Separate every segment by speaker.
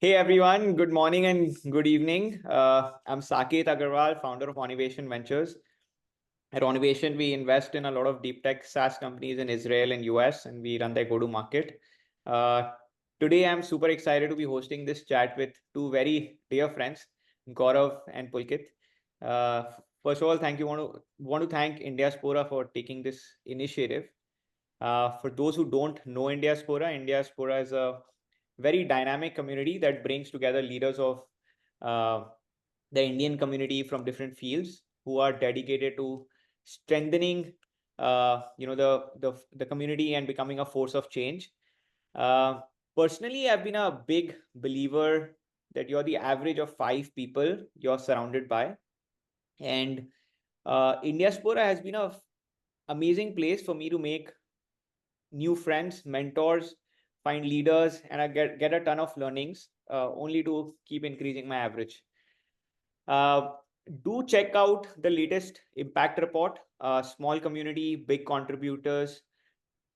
Speaker 1: Hey everyone, good morning and good evening. I'm Saket Agarwal, founder of Onnivation Ventures. At Onnivation, we invest in a lot of deep tech SaaS companies in Israel and US, and we run their go-to-market. Uh, Today, I'm super excited to be hosting this chat with two very dear friends, Gaurav and Pulkit. Uh, First of all, thank you. Want to thank Indiaspora for taking this initiative. For those who don't know Indiaspora is a very dynamic community that brings together leaders of uh, the Indian community from different fields who are dedicated to strengthening, the community and becoming a force of change. Uh, Personally, I've been a big believer that you're the average of five people you're surrounded by, and Indiaspora has been a amazing place for me to make new friends, mentors, find leaders, and I get a ton of learnings, only to keep increasing my average. Uh, do check out the latest impact report, small community, big contributors,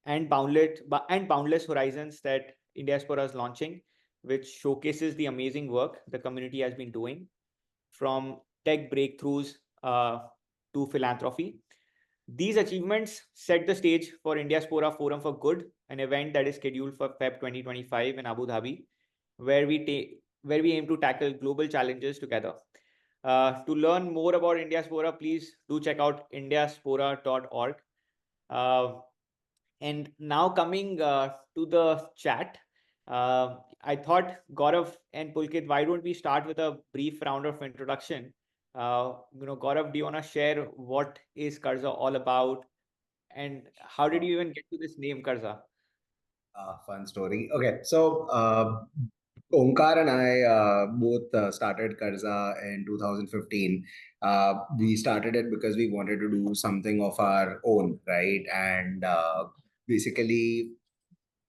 Speaker 1: and boundless horizons that Indiaspora is launching, which showcases the amazing work the community has been doing from tech breakthroughs to philanthropy. These achievements set the stage for Indiaspora Forum for Good, an event that is scheduled for Feb 2025 in Abu Dhabi, where we aim to tackle global challenges together. To learn more about Indiaspora, please do check out indiaspora.org. Uh, and now coming to the chat, I thought Gaurav and Pulkit, why don't we start with a brief round of introduction? Gaurav, do you want to share what is Karza all about, and how did you even get to this name, Karza?
Speaker 2: Fun story. Okay, so Omkar and I both started Karza in 2015. We started it because we wanted to do something of our own, right? And basically,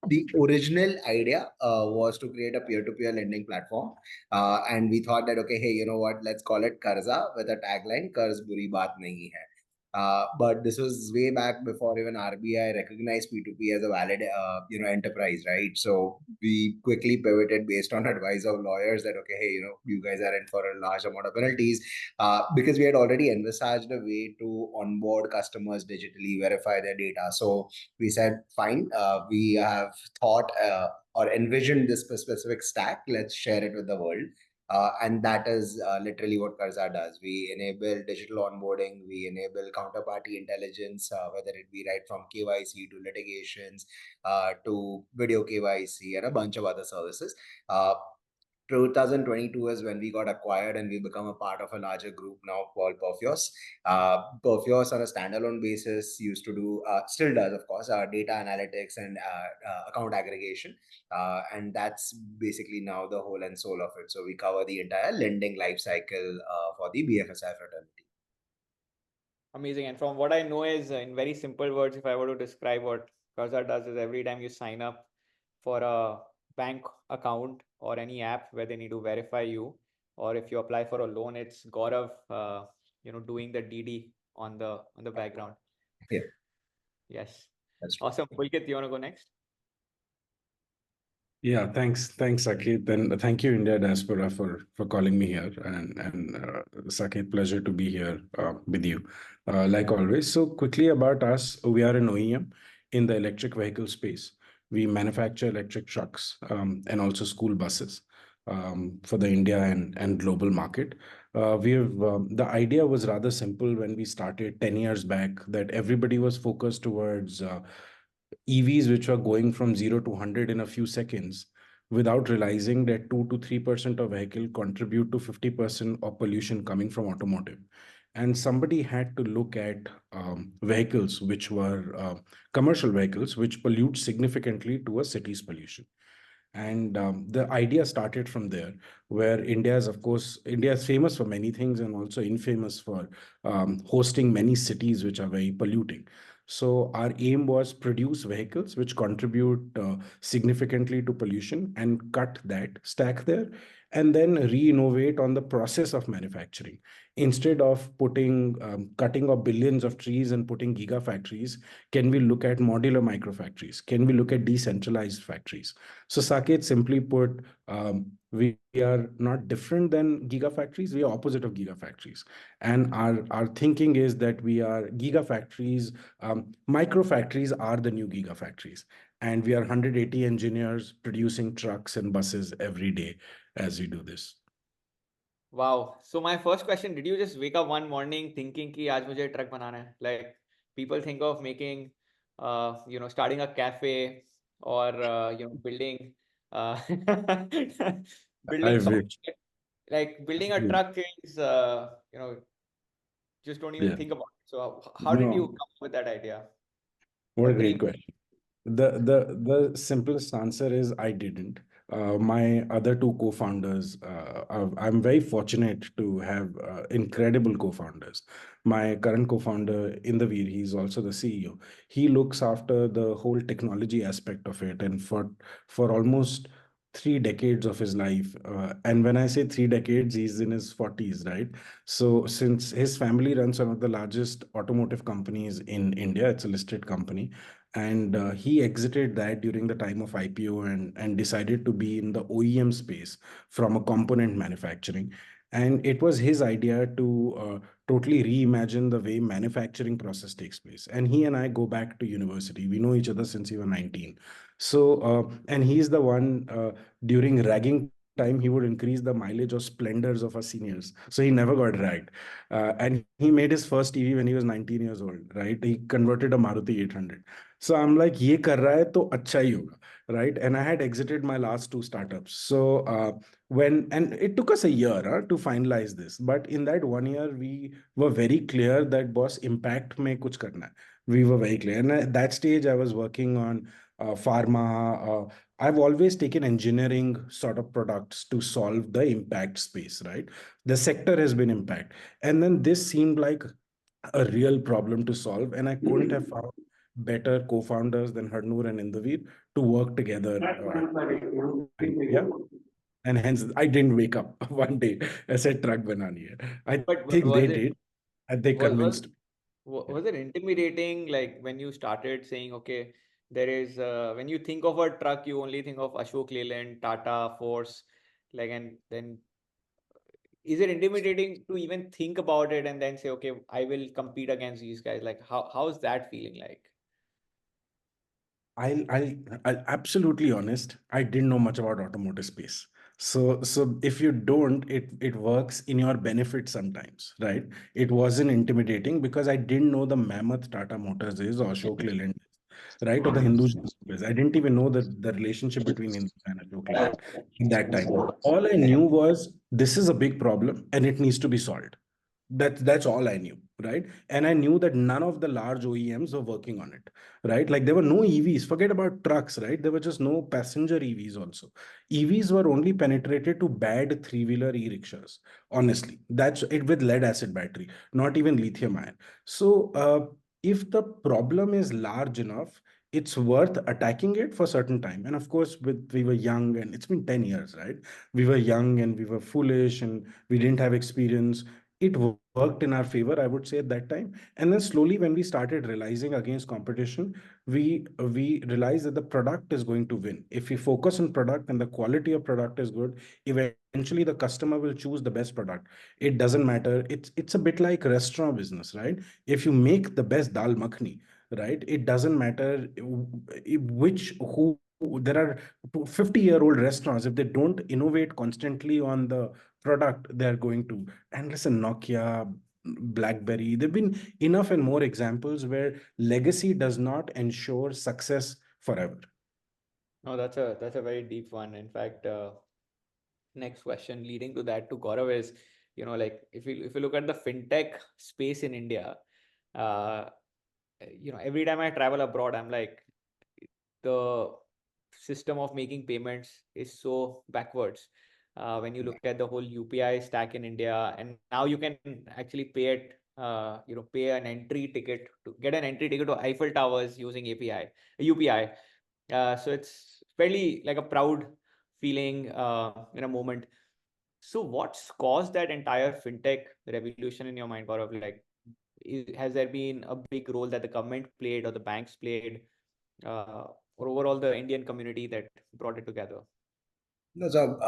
Speaker 2: the original idea was to create a peer-to-peer lending platform. And we thought that, okay, hey, you know what? Let's call it Karza with a tagline, Karz buri baat nahi hai. But this was way back before even RBI recognized P2P as a valid, enterprise, right? So we quickly pivoted based on advice of lawyers that, okay, hey, you guys are in for a large amount of penalties, because we had already envisaged a way to onboard customers digitally, verify their data. So we said, fine, we have thought or envisioned this specific stack. Let's share it with the world. And that is literally what Karza does. We enable digital onboarding, we enable counterparty intelligence, whether it be right from KYC to litigations to video KYC and a bunch of other services. 2022 is when we got acquired and we become a part of a larger group now called Perfios. Perfios on a standalone basis used to do, still does, of course, data analytics and account aggregation. And that's basically now the whole and soul of it. So we cover the entire lending life cycle for the BFSI fraternity.
Speaker 1: Amazing. And from what I know is, in very simple words, if I were to describe what Karza does, is every time you sign up for a bank account or any app where they need to verify you, or if you apply for a loan, it's Gaurav, doing the DD on the background.
Speaker 2: Yeah,
Speaker 1: Yes.
Speaker 2: that's true.
Speaker 1: Awesome. Pulkit, you want to go next?
Speaker 3: Yeah, thanks, Saket, and thank you, India Diaspora, for calling me here, and Saket, pleasure to be here with you, like always. So quickly about us, we are an OEM in the electric vehicle space. We manufacture electric trucks and also school buses for the India and global market. The idea was rather simple when we started 10 years back, that everybody was focused towards EVs, which are going from 0 to 100 in a few seconds, without realizing that 2 to 3% of vehicle contribute to 50% of pollution coming from automotive. And somebody had to look at vehicles which were commercial vehicles, which pollute significantly to a city's pollution. And the idea started from there, where India is famous for many things and also infamous for hosting many cities which are very polluting. So our aim was produce vehicles which contribute significantly to pollution and cut that stack there, and then re-innovate on the process of manufacturing. Instead of cutting off billions of trees and putting gigafactories, can we look at modular microfactories? Can we look at decentralized factories? So Saket, simply put, We are not different than gigafactories. We are opposite of gigafactories. And our thinking is that we are gigafactories. Micro factories are the new gigafactories. And we are 180 engineers producing trucks and buses every day as we do this.
Speaker 1: Wow. So my first question, did you just wake up one morning thinking कि आज मुझे truck बनाना है? Like people think of making, starting a cafe or, building, uh,
Speaker 3: I
Speaker 1: building
Speaker 3: wish.
Speaker 1: something like building a
Speaker 3: Yeah.
Speaker 1: truck is, just don't even
Speaker 3: Yeah.
Speaker 1: think about it. So how did you
Speaker 3: No,
Speaker 1: come up with that idea?
Speaker 3: what
Speaker 1: The
Speaker 3: a great
Speaker 1: dream.
Speaker 3: question. The simplest answer is I didn't. My other two co-founders, I'm very fortunate to have incredible co-founders. My current co-founder, Indaveer, he's also the CEO. He looks after the whole technology aspect of it, and for almost 3 decades of his life. And when I say 3 decades, he's in his 40s, right? So since his family runs one of the largest automotive companies in India, it's a listed company, and he exited that during the time of IPO and decided to be in the OEM space from a component manufacturing. And it was his idea to totally reimagine the way manufacturing process takes place. And he and I go back to university. We know each other since we were 19. So, and he's the one during ragging time, he would increase the mileage of splendors of our seniors. So he never got ragged. And he made his first EV when he was 19 years old, right? He converted a Maruti 800. So I'm like, ये कर रहा है तो अच्छा ही होगा, right? And I had exited my last two startups. So and it took us a year to finalize this, but in that 1 year we were very clear that boss impact में कुछ करना है. We were very clear, and at that stage I was working on pharma. I've always taken engineering sort of products to solve the impact space, right? The sector has been impact, and then this seemed like a real problem to solve, and I couldn't have found better co-founders than Harnoor and Indaveer to work together at yeah. And hence I didn't wake up one day and said truck banani hai. I
Speaker 1: But
Speaker 3: think they
Speaker 1: was it
Speaker 3: did, and they
Speaker 1: was was
Speaker 3: convinced me. Yeah.
Speaker 1: was it intimidating, like when you started saying, okay, there is when you think of a truck, you only think of Ashok Leyland, Tata, Force, like, and then is it intimidating to even think about it and then say, okay, I will compete against these guys? Like, how's that feeling like?
Speaker 3: I'll absolutely honest. I didn't know much about automotive space. So if you don't, it works in your benefit sometimes, right? It wasn't intimidating because I didn't know the mammoth Tata Motors is or Ashok Leyland is, right? Or the Hinduja is. I didn't even know the relationship between Hindu and Ashok Leyland in that time. All I knew was this is a big problem and it needs to be solved. That's all I knew, right? And I knew that none of the large OEMs were working on it, right? Like there were no EVs. Forget about trucks, right? There were just no passenger EVs also. EVs were only penetrated to bad three-wheeler e-rickshaws. Honestly, that's it with lead acid battery, not even lithium ion. So if the problem is large enough, it's worth attacking it for a certain time. And of course, we were young, and it's been 10 years, right? We were young and we were foolish and we didn't have experience. It worked in our favor, I would say, at that time. And then slowly, when we started realizing against competition, we realized that the product is going to win. If we focus on product and the quality of product is good, eventually the customer will choose the best product. It doesn't matter. It's a bit like restaurant business, right? If you make the best dal makhni, right, it doesn't matter which who there are 50-year-old restaurants. If they don't innovate constantly on the product, they're going to. And listen, Nokia, BlackBerry, there've been enough and more examples where legacy does not ensure success forever.
Speaker 1: No, that's a very deep one. In fact, next question leading to that to Gaurav is, like if you look at the fintech space in India, uh, every time I travel abroad, I'm like, the system of making payments is so backwards. When you look at the whole UPI stack in India, and now you can actually pay an entry ticket to get an entry ticket to Eiffel Towers using UPI. So it's fairly like a proud feeling in a moment. So what's caused that entire fintech revolution in your mind, Gaurav? Like, has there been a big role that the government played or the banks played, or overall the Indian community that brought it together?
Speaker 2: No, so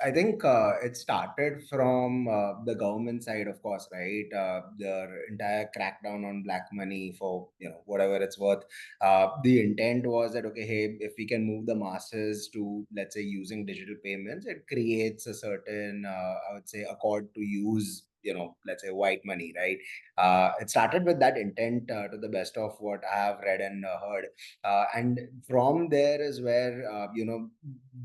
Speaker 2: I think it started from the government side, of course, right? Their entire crackdown on black money for whatever it's worth. The intent was that okay, hey, if we can move the masses to, let's say, using digital payments, it creates a certain, I would say, accord to use, let's say, white money, right? It started with that intent, to the best of what I have read and heard. And from there is where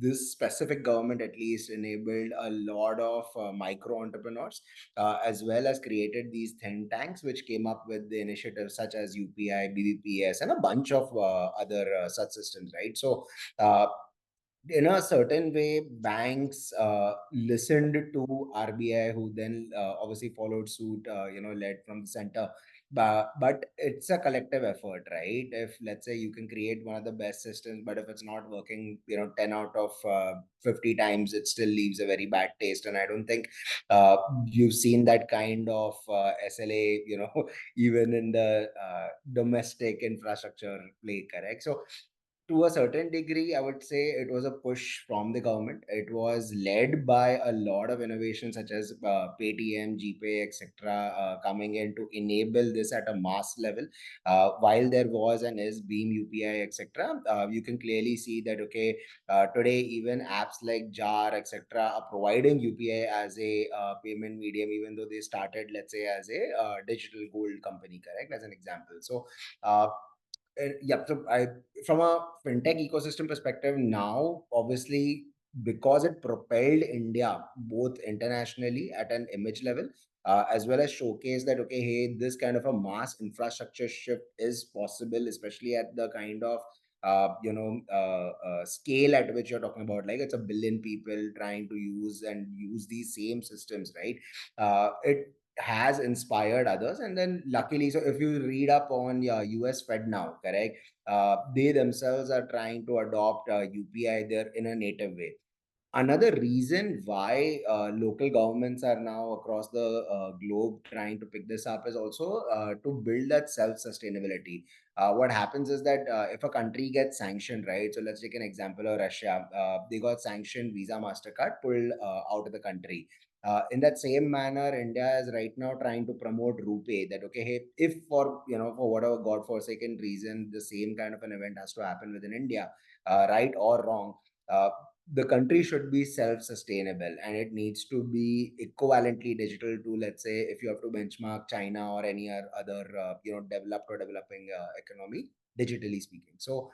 Speaker 2: this specific government at least enabled a lot of micro entrepreneurs, as well as created these think tanks which came up with the initiatives such as UPI, BBPS, and a bunch of other such systems, right? So uh, in a certain way, banks listened to RBI, who then obviously followed suit, led from the center. But it's a collective effort, right? If, let's say, you can create one of the best systems, but if it's not working, 10 out of 50 times, it still leaves a very bad taste. And I don't think you've seen that kind of SLA, even in the domestic infrastructure play, correct? So to a certain degree, I would say it was a push from the government. It was led by a lot of innovations such as Paytm, GPay, etc., coming in to enable this at a mass level. While there was and is Beam UPI, etc., you can clearly see that okay, today even apps like Jar, etc., are providing UPI as a payment medium, even though they started, let's say, as a digital gold company, correct? As an example, so. Yeah, so from a fintech ecosystem perspective, now obviously because it propelled India both internationally at an image level, as well as showcase that okay, hey, this kind of a mass infrastructure shift is possible, especially at the kind of scale at which you're talking about. Like it's a billion people trying to use these same systems, right? It has inspired others, and then luckily, so if you read up on US Fed now, correct, they themselves are trying to adopt UPI there in a native way. Another reason why local governments are now across the globe trying to pick this up is also to build that self-sustainability. What happens is that if a country gets sanctioned, right? So let's take an example of Russia. They got sanctioned, Visa, MasterCard pulled out of the country. In that same manner, India is right now trying to promote RuPay. That okay, hey, if for for whatever godforsaken reason, the same kind of an event has to happen within India, right or wrong, uh, the country should be self-sustainable and it needs to be equivalently digital to, let's say, if you have to benchmark China or any other developed or developing economy, digitally speaking. So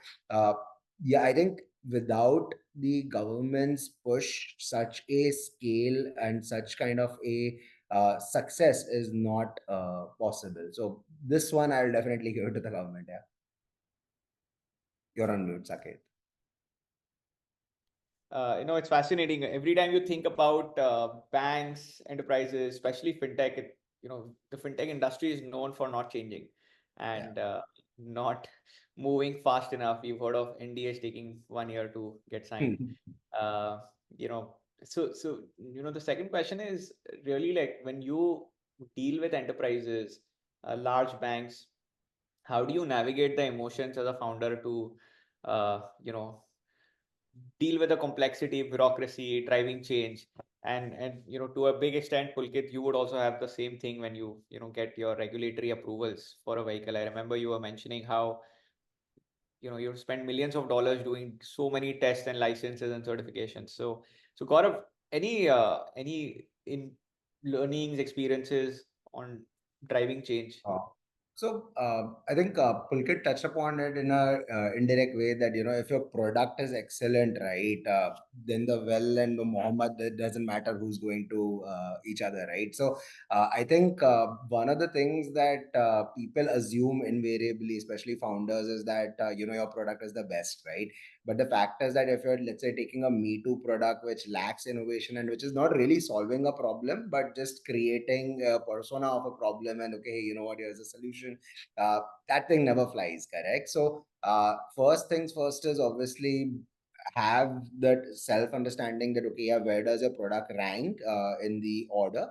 Speaker 2: yeah, I think without the government's push, such a scale and such kind of a success is not possible. So this one I'll definitely give it to the government. Yeah, you're on mute, Saket.
Speaker 1: It's fascinating. Every time you think about banks, enterprises, especially fintech, the fintech industry is known for not changing
Speaker 2: Yeah.
Speaker 1: and not moving fast enough. You've heard of NDAs taking 1 year to get signed. Uh, you know, so the second question is really like when you deal with enterprises, large banks, how do you navigate the emotions as a founder to, uh, you know, deal with the complexity, bureaucracy, driving change, and to a big extent, Pulkit, you would also have the same thing when you get your regulatory approvals for a vehicle. I remember you were mentioning how you spend millions of dollars doing so many tests and licenses and certifications. So Gaurav, any in learnings, experiences on driving change?
Speaker 2: Uh, I think Pulkit touched upon it in a indirect way that if your product is excellent, right, then the well and the Muhammad, it doesn't matter who's going to each other, right? So I think one of the things that people assume invariably, especially founders, is that your product is the best, right? But the fact is that if you're, let's say, taking a Me Too product which lacks innovation and which is not really solving a problem, but just creating a persona of a problem, and okay, you know what, here's a solution, that thing never flies, correct? So, first things first is obviously have that self understanding that okay, yeah, where does your product rank in the order?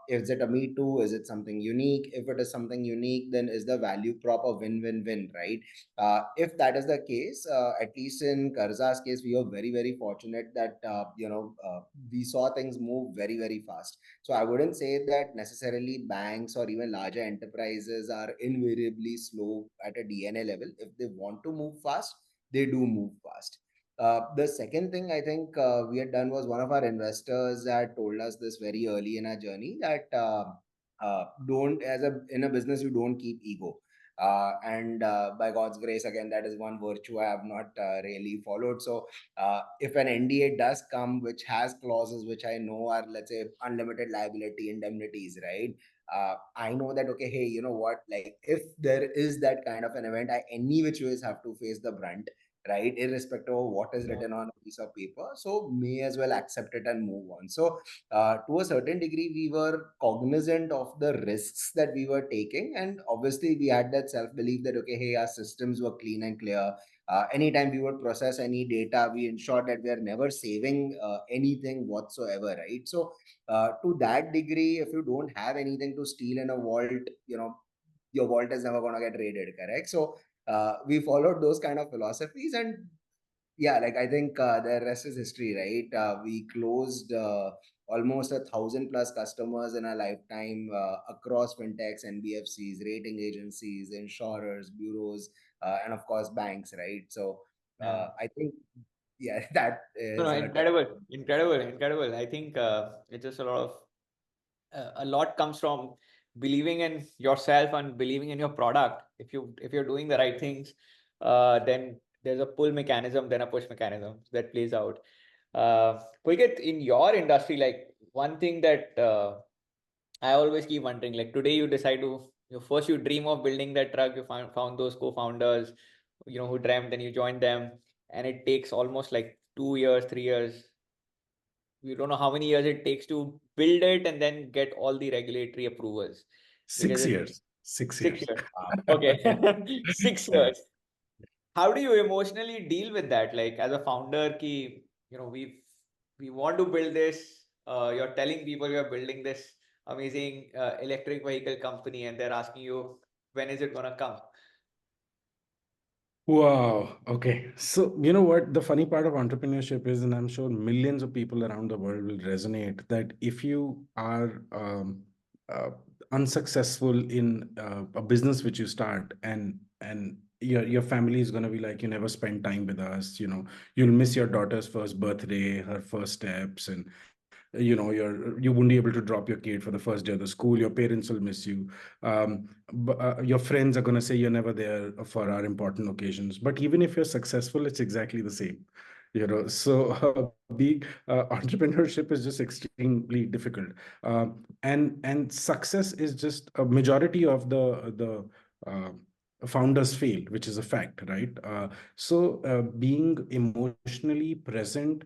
Speaker 2: Is it a me too? Is it something unique? If it is something unique, then is the value prop a win-win-win, right? If that is the case, at least in Karza's case, we are very, very fortunate that we saw things move very, very fast. So I wouldn't say that necessarily banks or even larger enterprises are invariably slow at a DNA level. If they want to move fast, they do move fast. The second thing I think we had done was one of our investors had told us this very early in our journey that don't as a in a business you don't keep ego. And by God's grace, again, that is one virtue I have not really followed. So if an NDA does come, which has clauses which I know are, let's say, unlimited liability indemnities, right? I know that, okay, hey, you know what? Like, if there is that kind of an event, I any which ways have to face the brunt, right? Irrespective of what is written on a piece of paper. So, may as well accept it and move on. So, to a certain degree, we were cognizant of the risks that we were taking. And obviously, we had that self belief that, okay, hey, our systems were clean and clear. Anytime we would process any data, we ensured that we are never saving anything whatsoever, right? So, to that degree, if you don't have anything to steal in a vault, your vault is never going to get raided, correct? So, we followed those kind of philosophies, and yeah, like I think the rest is history, right? We closed almost 1,000+ customers in our lifetime across fintechs, NBFCs, rating agencies, insurers, bureaus, and of course banks, right? So I think, yeah, that
Speaker 1: No,
Speaker 2: is
Speaker 1: no, incredible. I think it's just a lot comes from believing in yourself and believing in your product. If you're doing the right things, then there's a pull mechanism, then a push mechanism that plays out. Pulkit, in your industry, like one thing that I always keep wondering, like today you decide to, first you dream of building that truck, you found those co-founders, who dreamt, then you joined them, and it takes almost like 2 years, 3 years. We don't know how many years it takes to build it and then get all the regulatory approvals because
Speaker 3: 6 years. 6 years.
Speaker 1: 6 years. Okay, 6 years. How do you emotionally deal with that? Like as a founder, we want to build this. You're telling people you're building this amazing electric vehicle company, and they're asking you when is it gonna come?
Speaker 3: Wow. Okay. So, you know what? The funny part of entrepreneurship is, and I'm sure millions of people around the world will resonate, that if you are uh, unsuccessful in a business which you start, and your family is going to be like, you never spend time with us, you'll miss your daughter's first birthday, her first steps, and you won't be able to drop your kid for the first day of the school. Your parents will miss you. Your friends are going to say you're never there for our important occasions. But even if you're successful, it's exactly the same. So being entrepreneurship is just extremely difficult. And success is just a majority of the founders fail, which is a fact, right? So being emotionally present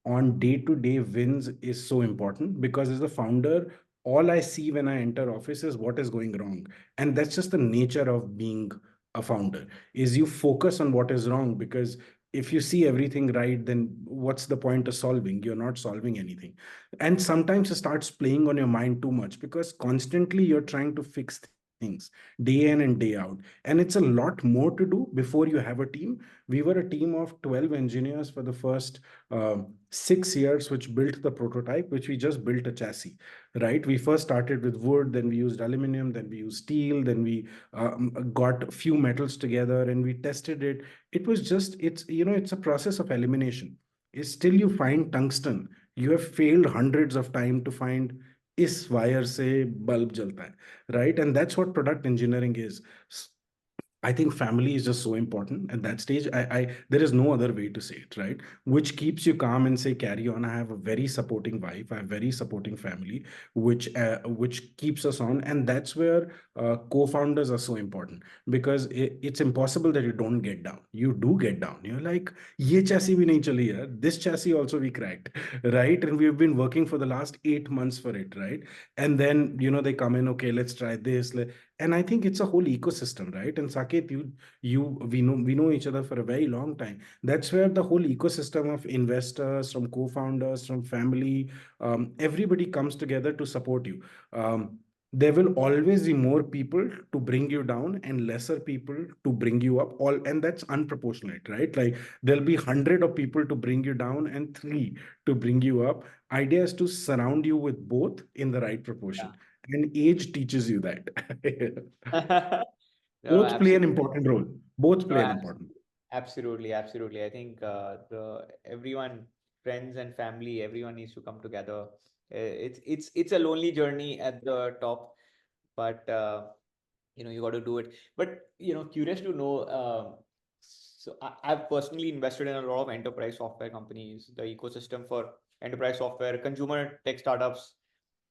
Speaker 3: on day-to-day wins is so important, because as a founder, all I see when I enter office is what is going wrong. And that's just the nature of being a founder, is you focus on what is wrong, because if you see everything right, then what's the point of solving? You're not solving anything. And sometimes it starts playing on your mind too much, because constantly you're trying to fix things day in and day out. And it's a lot more to do before you have a team. We were a team of 12 engineers for the first 6 years, which built the prototype, which we just built a chassis, right? We first started with wood, then we used aluminum, then we used steel, then we got a few metals together and we tested it. It was just, it's a process of elimination. Is still you find tungsten. You have failed hundreds of times to find इस wire से bulb जलता है, right? And that's what product engineering is. I think family is just so important at that stage. There is no other way to say it, right? Which keeps you calm and say, carry on. I have a very supporting wife. I have very supporting family, which keeps us on. And that's where co-founders are so important, because it's impossible that you don't get down. You do get down. You're like, ye chassis bhi nahi chali yaar. This chassis also we cracked, right? And we've been working for the last 8 months for it, right? And then they come in, okay, let's try this. And I think it's a whole ecosystem, right? And Saket, we know each other for a very long time. That's where the whole ecosystem of investors, from co-founders, from family, everybody comes together to support you. There will always be more people to bring you down and lesser people to bring you up, all, and that's unproportionate, right? Like there'll be 100 of people to bring you down and 3 to bring you up. Idea is to surround you with both in the right proportion, and age teaches you that.
Speaker 1: Yeah. No,
Speaker 3: Both play an
Speaker 1: absolutely.
Speaker 3: important role. Both
Speaker 1: No,
Speaker 3: play an important.
Speaker 1: absolutely, absolutely. I think the everyone, friends and family, everyone needs to come together. It's a lonely journey at the top, but you got to do it. But curious to know. So I've personally invested in a lot of enterprise software companies, the ecosystem for enterprise software, consumer tech startups.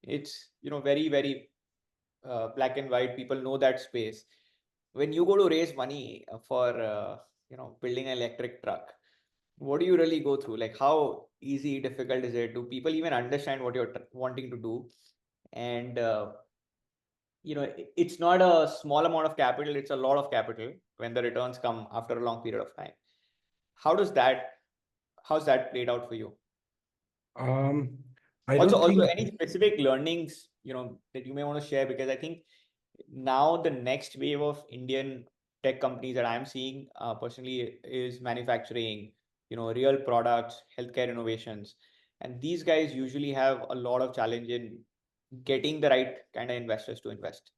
Speaker 1: It's very very black and white. People know that space. When you go to raise money for building an electric truck, what do you really go through? Like, how easy, difficult is it? Do people even understand what you're wanting to do? And it's not a small amount of capital, it's a lot of capital when the returns come after a long period of time. How does that how's that played out for you?
Speaker 3: Um, I
Speaker 1: Also,
Speaker 3: don't think.
Speaker 1: any specific learnings that you may want to share, because I think now the next wave of Indian tech companies that I'm seeing personally is manufacturing, real products, healthcare innovations, and these guys usually have a lot of challenge in getting the right kind of investors to invest.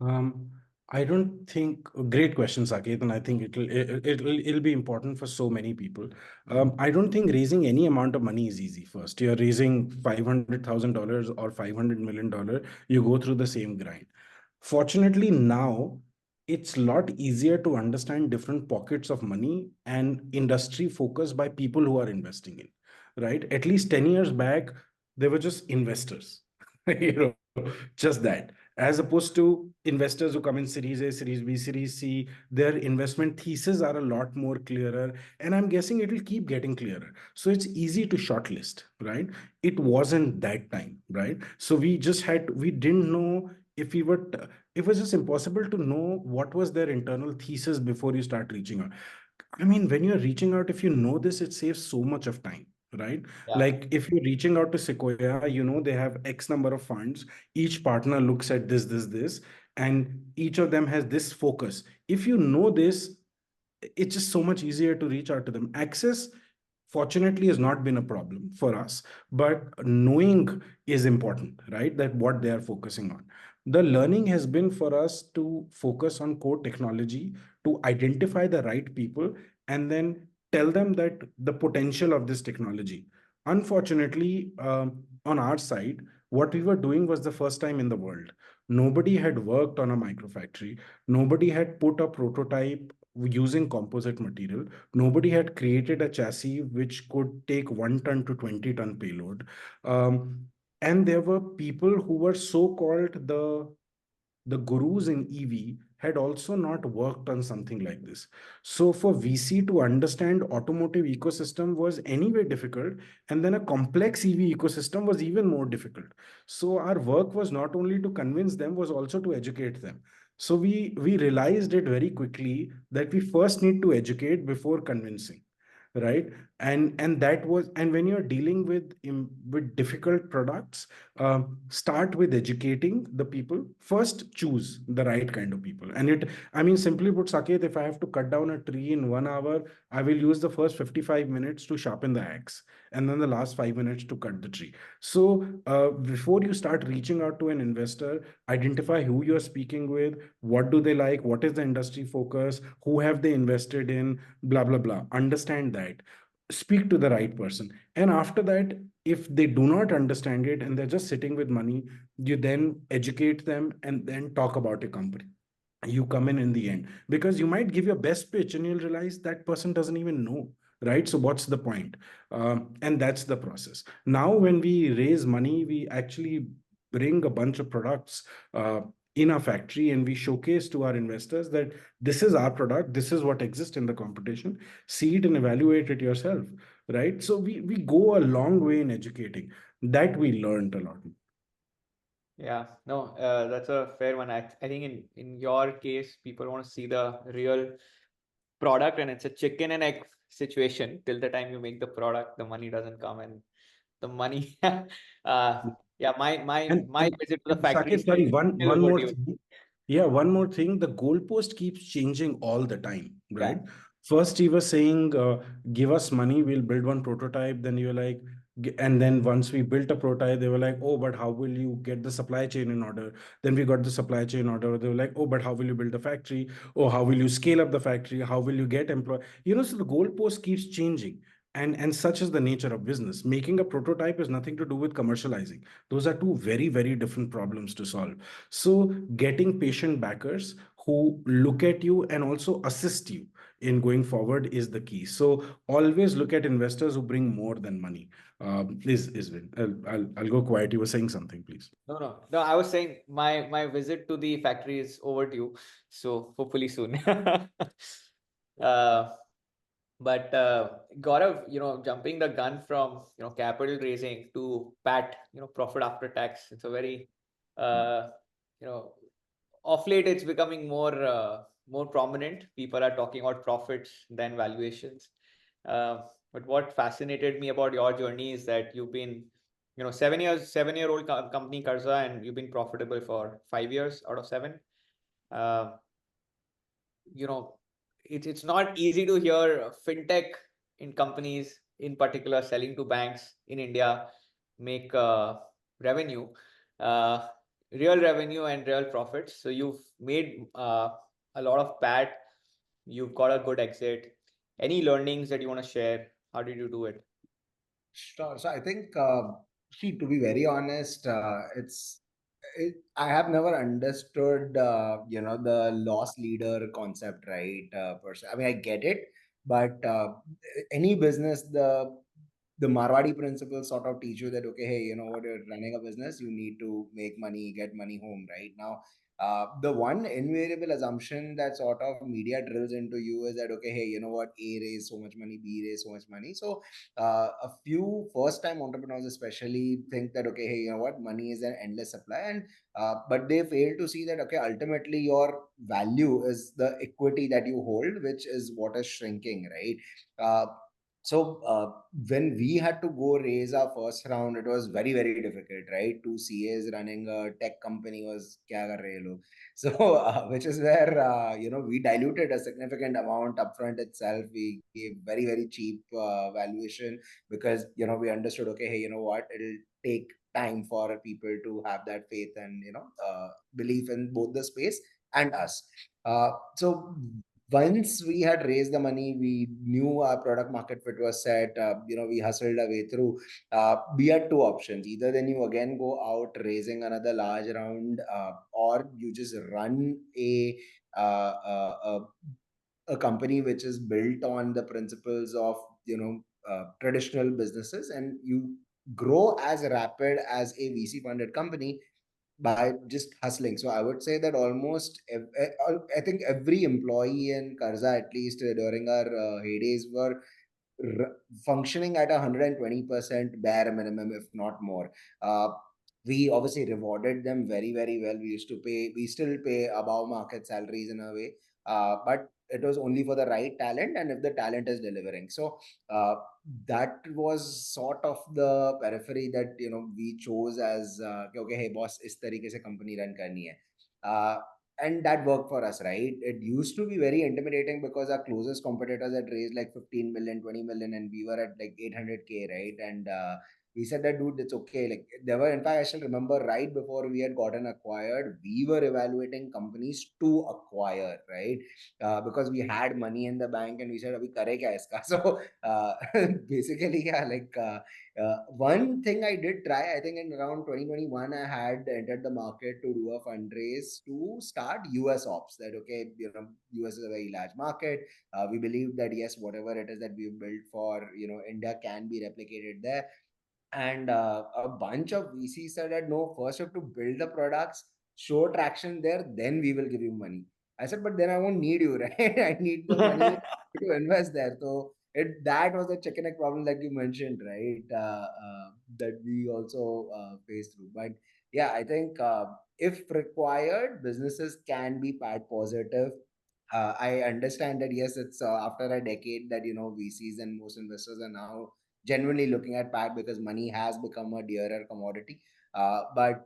Speaker 3: Um, I don't think great question, Saket, and I think it'll be important for so many people. I don't think raising any amount of money is easy. First, you're raising $500,000 or $500 million. You go through the same grind. Fortunately, now it's a lot easier to understand different pockets of money and industry focus by people who are investing in. Right? At least 10 years back, they were just investors. Just that, as opposed to investors who come in series A, series B, series C. Their investment theses are a lot more clearer, and I'm guessing it will keep getting clearer, so it's easy to shortlist, right? It wasn't that time, right? So we didn't know if we were it was just impossible to know what was their internal thesis before you start reaching out. I mean, when you're reaching out, if you know this, it saves so much of time, right?
Speaker 1: Yeah.
Speaker 3: Like if you're reaching out to Sequoia, they have X number of funds. Each partner looks at this, and each of them has this focus. If you know this, it's just so much easier to reach out to them. Access, fortunately, has not been a problem for us, but knowing is important, right? That what they are focusing on. The learning has been for us to focus on core technology, to identify the right people, and then tell them that the potential of this technology. Unfortunately, on our side, what we were doing was the first time in the world. Nobody had worked on a microfactory. Nobody had put a prototype using composite material. Nobody had created a chassis which could take 1 ton to 20-ton payload. Um, and there were people who were so-called the gurus in EV had also not worked on something like this. So for VC to understand automotive ecosystem was anyway difficult, and then a complex EV ecosystem was even more difficult. So our work was not only to convince them, was also to educate them. So we realized it very quickly that we first need to educate before convincing, right? And that was, and when you're dealing with difficult products, start with educating the people. First choose the right kind of people. And I mean, simply put, Saket, if I have to cut down a tree in 1 hour, I will use the first 55 minutes to sharpen the axe, and then the last 5 minutes to cut the tree. So before you start reaching out to an investor, identify who you're speaking with, what do they like, what is the industry focus, who have they invested in, blah blah blah. Understand that, speak to the right person, and after that, if they do not understand it and they're just sitting with money, you then educate them and then talk about a company. You come in the end, because you might give your best pitch and you'll realize that person doesn't even know, right? So what's the point? And that's the process. Now when we raise money, we actually bring a bunch of products in our factory, and we showcase to our investors that this is our product, this is what exists in the competition, see it and evaluate it yourself, right? So we go a long way in educating. That we learned a lot.
Speaker 1: Yeah, no, that's a fair one. I think in your case, people want to see the real product, and it's a chicken and egg situation. Till the time you make the product, the money doesn't come, and the money. Yeah, my
Speaker 3: And
Speaker 1: visit to the factory is
Speaker 3: Saket, sorry, one
Speaker 1: still
Speaker 3: more
Speaker 1: overdue.
Speaker 3: thing. Yeah, one more thing. The goalpost keeps changing all the time,
Speaker 1: Yeah,
Speaker 3: right? First, he was saying, "Give us money, we'll build one prototype." Then you're like, and then once we built a prototype, they were like, "Oh, but how will you get the supply chain in order?" Then we got the supply chain order. They were like, "Oh, but how will you build a factory? Oh, how will you scale up the factory? How will you get employee?" So the goalpost keeps changing. And such is the nature of business. Making a prototype is nothing to do with commercializing. Those are two very, very different problems to solve. So, getting patient backers who look at you and also assist you in going forward is the key. So, always look at investors who bring more than money. Is win. I'll go quiet. You were saying something, please.
Speaker 1: no. I was saying my visit to the factory is overdue, so hopefully soon. uh, But Gaurav, jumping the gun from capital raising to PAT, profit after tax, it's a very you know of late it's becoming more prominent. People are talking about profits than valuations. But what fascinated me about your journey is that you've been 7-year old company Karza, and you've been profitable for 5 years out of seven. Uh, you know it's not easy to hear fintech in companies in particular selling to banks in India make revenue, uh, real revenue and real profits. So you've made a lot of PAT, you've got a good exit. Any learnings that you want to share? How did you do it?
Speaker 2: Sure. So I think, see, to be very honest, I have never understood, the loss leader concept, right? Per se. I mean, I get it, but any business, the Marwadi principles sort of teach you that, okay, hey, you know what, you're running a business, you need to make money, get money home, right? Now, the one invariable assumption that sort of media drills into you is that, okay, hey, you know what, A raised so much money, B raised so much money. So a few first time entrepreneurs especially think that, okay, hey, you know what, money is an endless supply, and but they fail to see that, okay, ultimately your value is the equity that you hold, which is what is shrinking, right? So when we had to go raise our first round, it was very, very difficult, right? Two CAs running a tech company was kya kar rahe log. So which is where we diluted a significant amount upfront itself. We gave very, very cheap valuation because we understood, okay, hey, you know what, it'll take time for people to have that faith and belief in both the space and us. So once we had raised the money, we knew our product market fit was set. We hustled our way through. We had two options: either then you again go out raising another large round, or you just run a company which is built on the principles of traditional businesses, and you grow as rapid as a VC funded company by just hustling. So I would say that almost, I think every employee in Karza, at least during our heydays, were functioning at 120% bare minimum, if not more. We obviously rewarded them very, very well. We still pay above market salaries in a way, but it was only for the right talent and if the talent is delivering. So that was sort of the periphery that we chose as okay, hey boss, is tarike se company run karni hai. And that worked for us, right? It used to be very intimidating because our closest competitors had raised like 15 million, 20 million, and we were at like 800K, right? And we said that, dude, it's okay. Like, there were, in fact, I still remember right before we had gotten acquired, we were evaluating companies to acquire, right? Because we had money in the bank and we said, Abhi kare kya iska? So basically, yeah, like one thing I did try, I think in around 2021, I had entered the market to do a fundraise to start US ops. That, okay, US is a very large market. We believe that, yes, whatever it is that we've built for, India can be replicated there. And a bunch of VCs said that, no, first you have to build the products, show traction there, then we will give you money. I said, but then I won't need you, right? I need the money to invest there. So that was the chicken egg problem like you mentioned, right? That we also faced through. But yeah, I think if required, businesses can be PAT positive. I understand that yes, it's after a decade that VCs and most investors are now genuinely looking at PAT because money has become a dearer commodity. But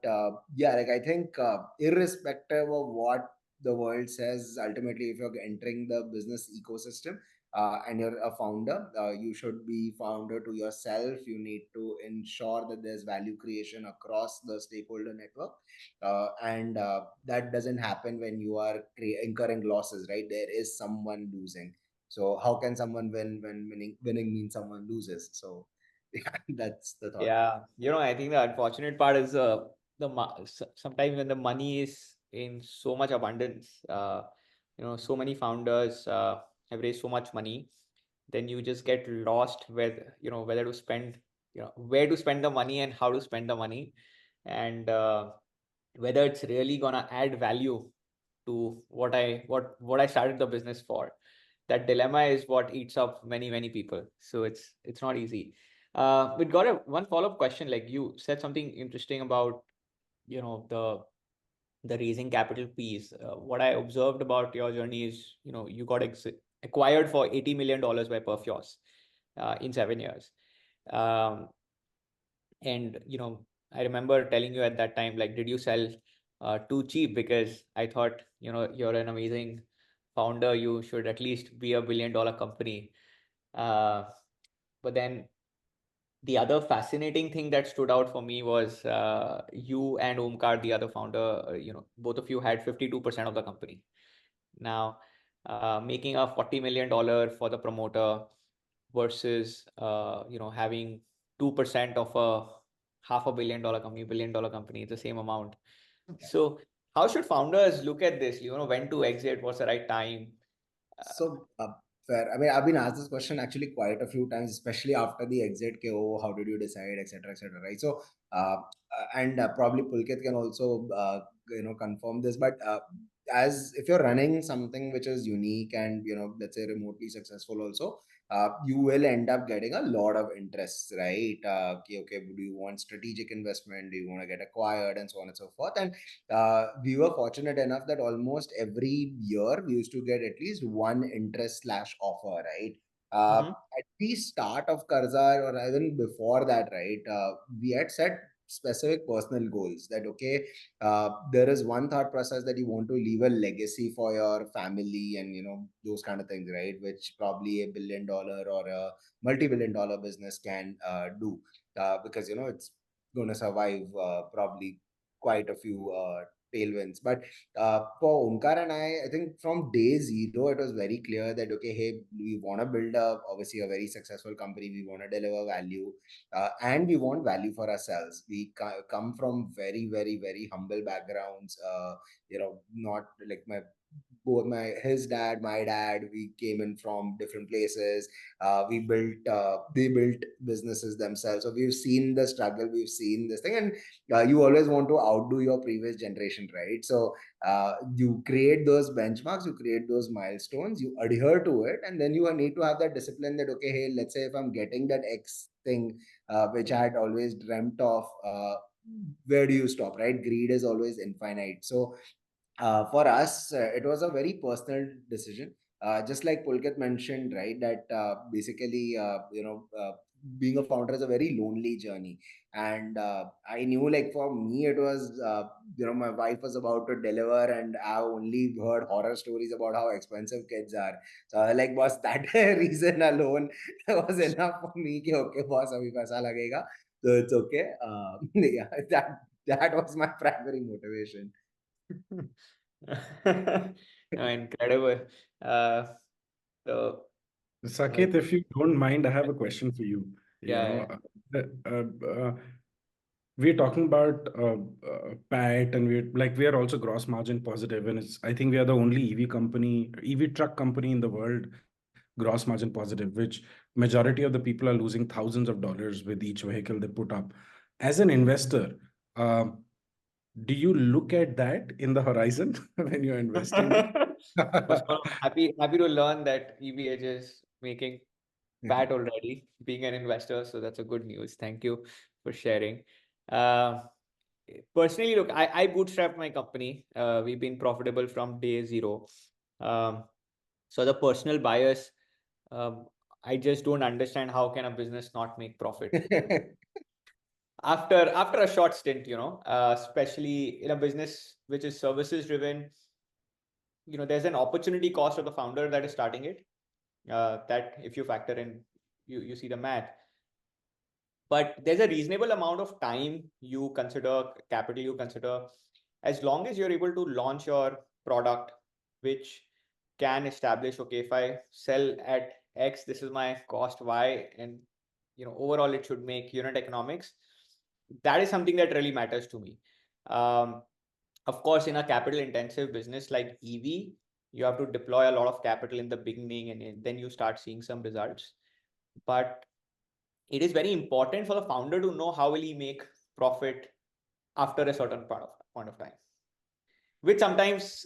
Speaker 2: yeah, like I think irrespective of what the world says, ultimately, if you're entering the business ecosystem and you're a founder, you should be founder to yourself. You need to ensure that there's value creation across the stakeholder network, and that doesn't happen when you are incurring losses, right? There is someone losing. So how can someone win when winning means someone loses? So yeah, that's the thought.
Speaker 1: Yeah, I think the unfortunate part is sometimes when the money is in so much abundance, so many founders have raised so much money, then you just get lost whether to spend, where to spend the money and how to spend the money, and whether it's really gonna add value to what I started the business for. That dilemma is what eats up many people. So it's not easy. But got one follow-up question. Like you said something interesting about the raising capital piece. What I observed about your journey is you got acquired for $80 million by Perfios in 7 years. Um, and I remember telling you at that time, like, did you sell too cheap? Because I thought you're an amazing founder, you should at least be $1 billion company. uh, but then the other fascinating thing that stood out for me was you and Omkar, the other founder, both of you had 52% of the company. Now, making a $40 million for the promoter versus having 2% of a $500 million company, $1 billion company, it's the same amount. So how should founders look at this? When to exit, what's the right time?
Speaker 2: So fair. I mean, I've been asked this question actually quite a few times, especially after the exit. Oh, how did you decide, etc., etc. Right. So, and probably Pulkit can also confirm this. But as if you're running something which is unique and let's say remotely successful, also, you will end up getting a lot of interests, right? Okay, do you want strategic investment? Do you want to get acquired, and so on and so forth? And we were fortunate enough that almost every year we used to get at least one interest slash offer, right?
Speaker 1: Mhm.
Speaker 2: At the start of Karza or even before that, right? We had set specific personal goals that, okay, there is one thought process that you want to leave a legacy for your family and, those kind of things, right? Which probably $1 billion or a multi-billion-dollar business can do because, it's going to survive probably quite a few tailwinds. But for Omkar and I think from day zero, it was very clear that, okay, hey, we want to build obviously a very successful company. We want to deliver value and we want value for ourselves. We come from very, very, very humble backgrounds, not like both his dad, my dad, we came in from different places. They built businesses themselves, so we've seen the struggle, we've seen this thing. And you always want to outdo your previous generation, right? So you create those benchmarks, you create those milestones, you adhere to it, and then you need to have that discipline that, okay, hey, let's say if I'm getting that X thing which I had always dreamt of, where do you stop, right? Greed is always infinite. So for us, it was a very personal decision. Just like Pulkit mentioned, right, that basically, being a founder is a very lonely journey. And I knew, like, for me, it was, my wife was about to deliver, and I only heard horror stories about how expensive kids are. So I was like, boss, that reason alone was enough for me. Ki, okay, boss, abhi paisa lagega. So it's okay. Yeah, that was my primary motivation.
Speaker 1: No, incredible. Uh, so
Speaker 3: Saket,
Speaker 1: like,
Speaker 3: if you don't mind, I have a question for you. You
Speaker 1: yeah,
Speaker 3: know,
Speaker 1: yeah.
Speaker 3: we're talking about PAT, and we are also gross margin positive, and I think we are the only EV truck company in the world gross margin positive, which majority of the people are losing thousands of dollars with each vehicle they put up. As an investor, uh, do you look at that in the horizon when you're investing?
Speaker 1: So happy to learn that EVage is making pat already, being an investor. So that's a good news. Thank you for sharing. Uh, Personally, look, I bootstrapped my company. We've been profitable from day zero. Um, so the personal bias, um, I just don't understand how can a business not make profit after a short stint, especially in a business which is services driven. There's an opportunity cost of the founder that is starting it. That if you factor in, you see the math. But there's a reasonable amount of time you consider, capital you consider, as long as you're able to launch your product, which can establish, okay, if I sell at X, this is my cost Y, and overall it should make unit economics. That is something that really matters to me. Um, of course, in a capital intensive business like EV, you have to deploy a lot of capital in the beginning, and then you start seeing some results. But it is very important for the founder to know how will he make profit after a certain point of time, which sometimes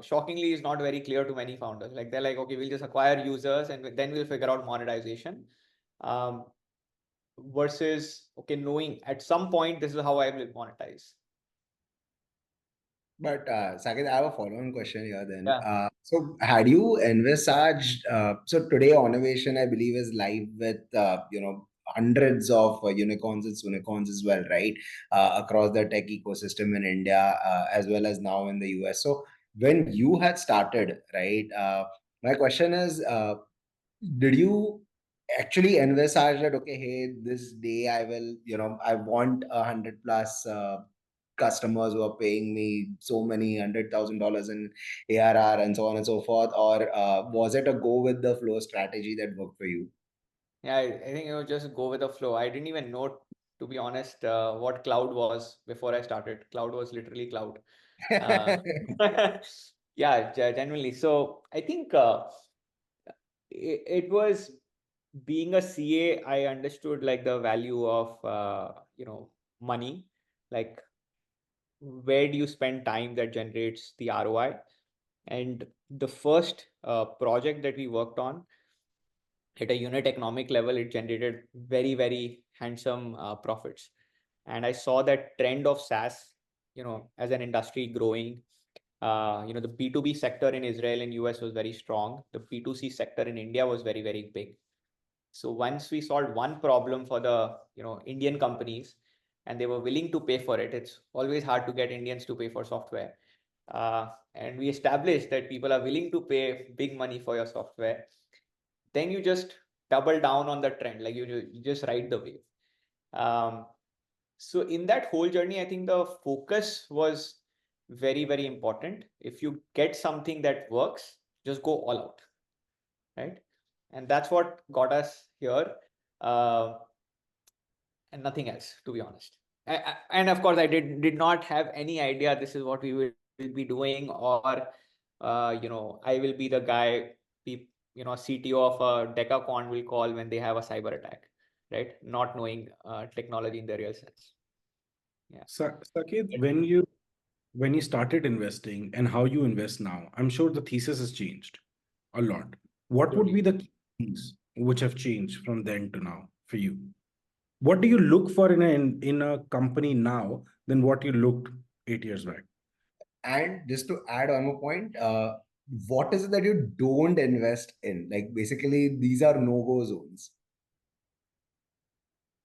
Speaker 1: shockingly is not very clear to many founders. Like they're like, okay, we'll just acquire users and then we'll figure out monetization, um, versus okay, knowing at some point this is how I will monetize.
Speaker 2: But Saket, I have a follow-on question here then.
Speaker 1: Yeah.
Speaker 2: So had you envisaged, so today Onnivation, I believe, is live with, hundreds of unicorns and unicorns as well, right? Across the tech ecosystem in India, as well as now in the US. So when you had started, right, my question is, did you actually envisage that, okay, hey, this day I will, I want 100+ customers who are paying me so many $100,000 in ARR and so on and so forth, or was it a go with the flow strategy that worked for you?
Speaker 1: Yeah, I think just go with the flow. I didn't even know, to be honest, what cloud was before I started. Cloud was literally cloud. Uh, yeah, genuinely. So I think it was being a CA. I understood like the value of money, like where do you spend time that generates the ROI. And the first project that we worked on at a unit economic level, it generated very, very handsome profits. And I saw that trend of SaaS, as an industry growing. The B2B sector in Israel and US was very strong. The B2C sector in India was very, very big. So once we solved one problem for the Indian companies, and they were willing to pay for it, it's always hard to get Indians to pay for software. And we established that people are willing to pay big money for your software. Then you just double down on the trend, like you just ride the wave. So in that whole journey, I think the focus was very, very important. If you get something that works, just go all out, right? And that's what got us here, uh, and nothing else, to be honest. And of course, I did not have any idea this is what we will be doing, or I will be the guy, CTO of a decacorn will call when they have a cyber attack, right? Not knowing technology in the real sense. Yeah.
Speaker 3: Saket, when you started investing and how you invest now, I'm sure the thesis has changed a lot. What would be the key things which have changed from then to now for you? What do you look for in a company now than what you looked 8 years back?
Speaker 2: And just to add on more point, what is it that you don't invest in? Like basically, these are no-go zones.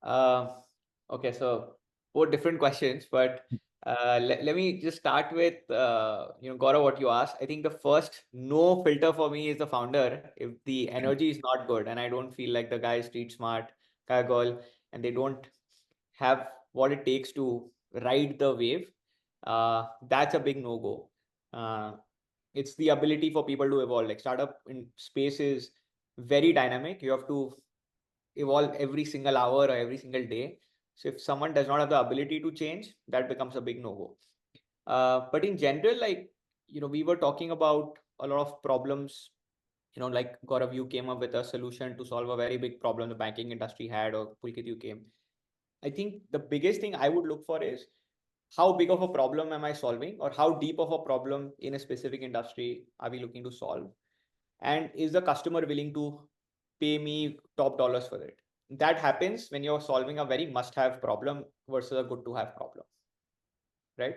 Speaker 1: Okay, so four different questions, but let me just start with Gaurav, what you asked. I think the first no filter for me is the founder. If the energy is not good and I don't feel like the guy is street smart, guy girl, and they don't have what it takes to ride the wave, that's a big no-go. It's the ability for people to evolve. Like startup in space is very dynamic. You have to evolve every single hour or every single day. So if someone does not have the ability to change, that becomes a big no-go. But in general, like, we were talking about a lot of problems, like Gaurav, you came up with a solution to solve a very big problem the banking industry had, or Pulkit, you came. I think the biggest thing I would look for is how big of a problem am I solving, or how deep of a problem in a specific industry are we looking to solve? And is the customer willing to pay me top dollars for it. That happens when you're solving a very must-have problem versus a good-to-have problem, right?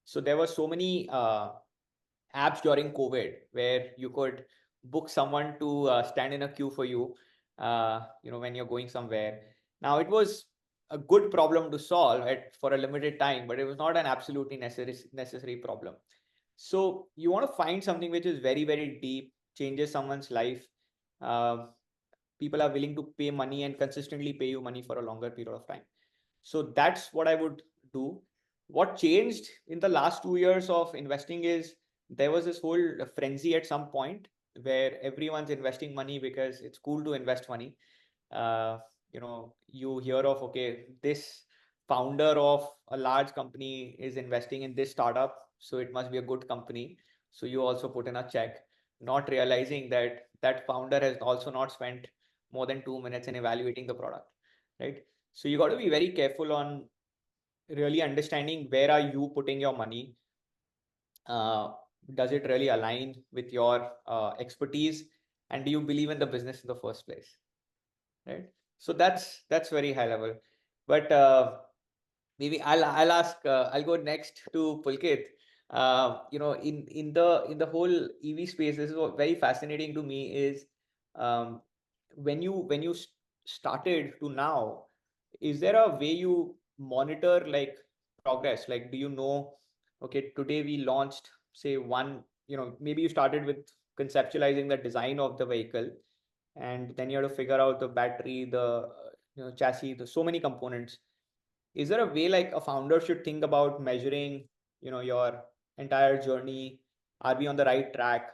Speaker 1: So there were so many apps during COVID where you could book someone to stand in a queue for you, when you're going somewhere. Now, it was a good problem to solve for a limited time, but it was not an absolutely necessary problem. So you want to find something which is very, very deep, changes someone's life. Uh, People are willing to pay money and consistently pay you money for a longer period of time. So that's what I would do. What changed in the last 2 years of investing is there was this whole frenzy at some point where everyone's investing money because it's cool to invest money. You hear of, okay, this founder of a large company is investing in this startup, so it must be a good company. So you also put in a check, not realizing that that founder has also not spent more than 2 minutes in evaluating the product, right? So you got to be very careful on really understanding where are you putting your money. Uh, does it really align with your expertise, and do you believe in the business in the first place, right? So that's very high level. But maybe I'll ask. I'll go next to Pulkit. In the whole EV space, this is what very fascinating to me is um, when you started to now, is there a way you monitor like progress? Like, do you know, okay, today we launched, say, one, maybe you started with conceptualizing the design of the vehicle, and then you have to figure out the battery, the chassis, the so many components. Is there a way like a founder should think about measuring, your entire journey? Are we on the right track?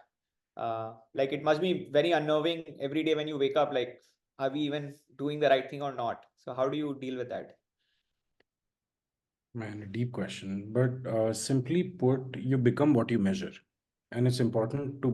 Speaker 1: Like, it must be very unnerving every day when you wake up, like, are we even doing the right thing or not? So how do you deal with that?
Speaker 3: Man, a deep question. But simply put, you become what you measure. And it's important to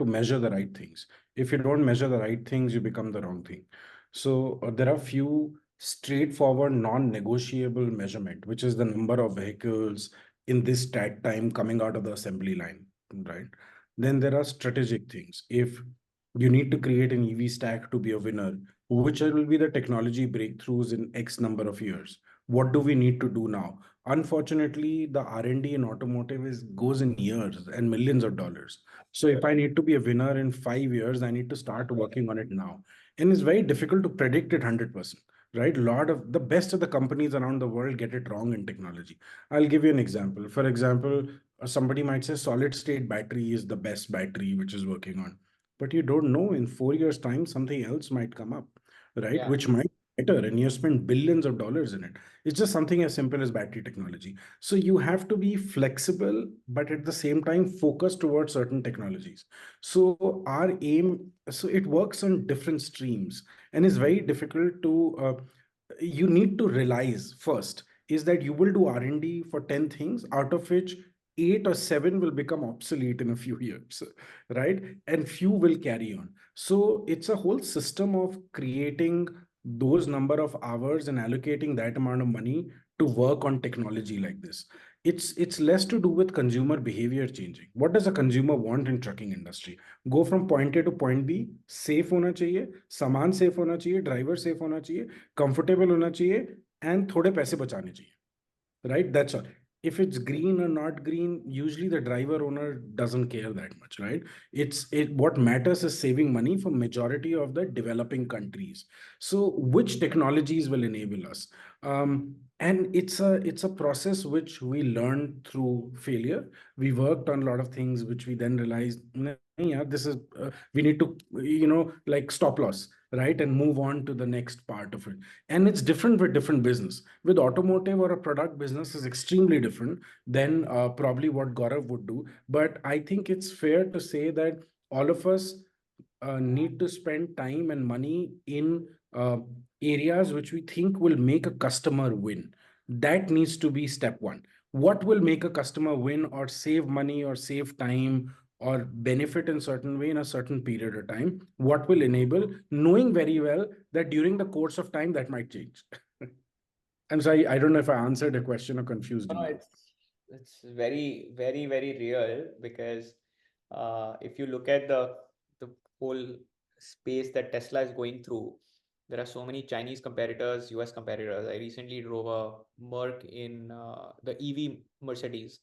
Speaker 3: measure the right things. If you don't measure the right things, you become the wrong thing. So there are few straightforward, non-negotiable measurement, which is the number of vehicles in this stat time coming out of the assembly line, right? Then there are strategic things. If you need to create an EV stack to be a winner, which will be the technology breakthroughs in X number of years? What do we need to do now? Unfortunately, the R&D in automotive goes in years and millions of dollars. So if I need to be a winner in 5 years, I need to start working on it now. And it's very difficult to predict it 100%, right? A lot of the best of the companies around the world get it wrong in technology. I'll give you an example. For example, somebody might say solid state battery is the best battery which is working on. But you don't know, in 4 years' time, something else might come up, right?
Speaker 1: Yeah.
Speaker 3: Which might be better, and you spend billions of dollars in it. It's just something as simple as battery technology. So you have to be flexible, but at the same time, focus towards certain technologies. So our aim, so it works on different streams, and it's very difficult to, you need to realize first is that you will do R&D for 10 things, out of which 8 or 7 will become obsolete in a few years, right? And few will carry on. So it's a whole system of creating those number of hours and allocating that amount of money to work on technology like this. It's less to do with consumer behavior changing. What does a consumer want in trucking industry? Go from point A to point B, safe होना चाहिए, सामान safe होना चाहिए, driver safe होना चाहिए, comfortable होना चाहिए, and थोड़े पैसे बचाने चाहिए, right? That's all. If it's green or not green, usually the driver owner doesn't care that much, right? What matters is saving money for majority of the developing countries. So which technologies will enable us? And it's a process which we learned through failure. We worked on a lot of things which we then realized, "Nahin yaar, this is we need to, like stop loss, right, and move on to the next part of it." And it's different with different business. With automotive or a product business is extremely different than probably what Gaurav would do. But I think it's fair to say that all of us need to spend time and money in areas which we think will make a customer win. That needs to be step one. What will make a customer win or save money or save time or benefit in certain way in a certain period of time? What will enable, knowing very well that during the course of time that might change. I'm sorry, I don't know if I answered a question or confused
Speaker 1: No,
Speaker 3: you.
Speaker 1: it's very, very, very real because if you look at the whole space that Tesla is going through. There are so many Chinese competitors, US competitors. I recently drove a Merc in the EV Mercedes,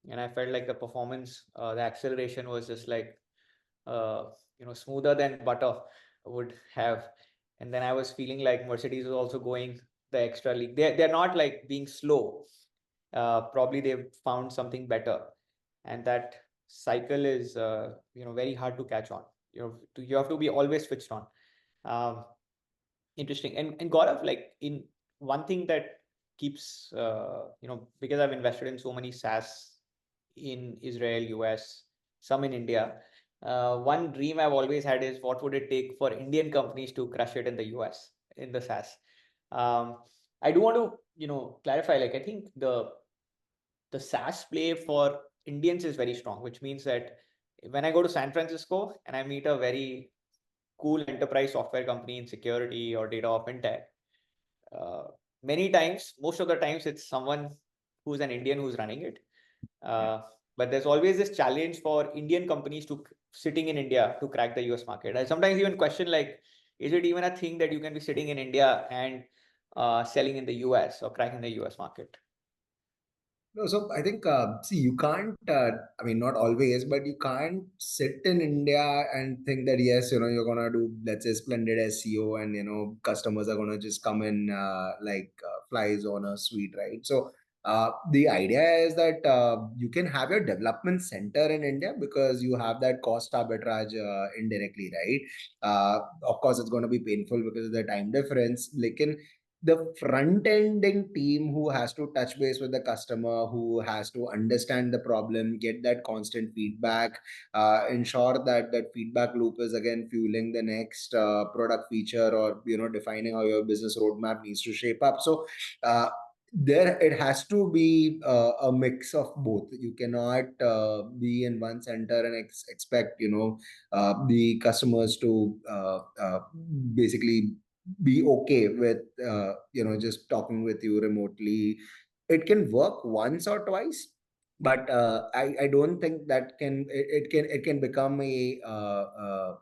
Speaker 1: and I felt like the performance, the acceleration was just like, smoother than butter would have. And then I was feeling like Mercedes was also going the extra league. They're not like being slow. Probably they've found something better, and that cycle is very hard to catch on. You have to be always switched on. Um, Interesting. And Gaurav, like in one thing that keeps because I've invested in so many SaaS in Israel, US, some in India. One dream I've always had is what would it take for Indian companies to crush it in the US in the SaaS. Um, I do want to clarify. Like I think the SaaS play for Indians is very strong, which means that when I go to San Francisco and I meet a very cool enterprise software company in security or data or fintech, uh, many times, most of the times, it's someone who's an Indian who's running it.
Speaker 2: Yeah.
Speaker 1: But there's always this challenge for Indian companies to sitting in India to crack the US market. I sometimes even question like, is it even a thing that you can be sitting in India and selling in the US or cracking the US market?
Speaker 2: No, so I think, see, you can't, I mean, not always, but you can't sit in India and think that, yes, you're going to do, let's say, splendid SEO and, customers are going to just come in like flies on a sweet, right? So the idea is that you can have your development center in India because you have that cost arbitrage indirectly, right? Of course, it's going to be painful because of the time difference. Like the front-ending team who has to touch base with the customer, who has to understand the problem, get that constant feedback, ensure that that feedback loop is again fueling the next product feature or defining how your business roadmap needs to shape up. So there it has to be a mix of both. You cannot be in one center and expect the customers to basically be okay with just talking with you remotely. It can work once or twice, but I don't think that it can become a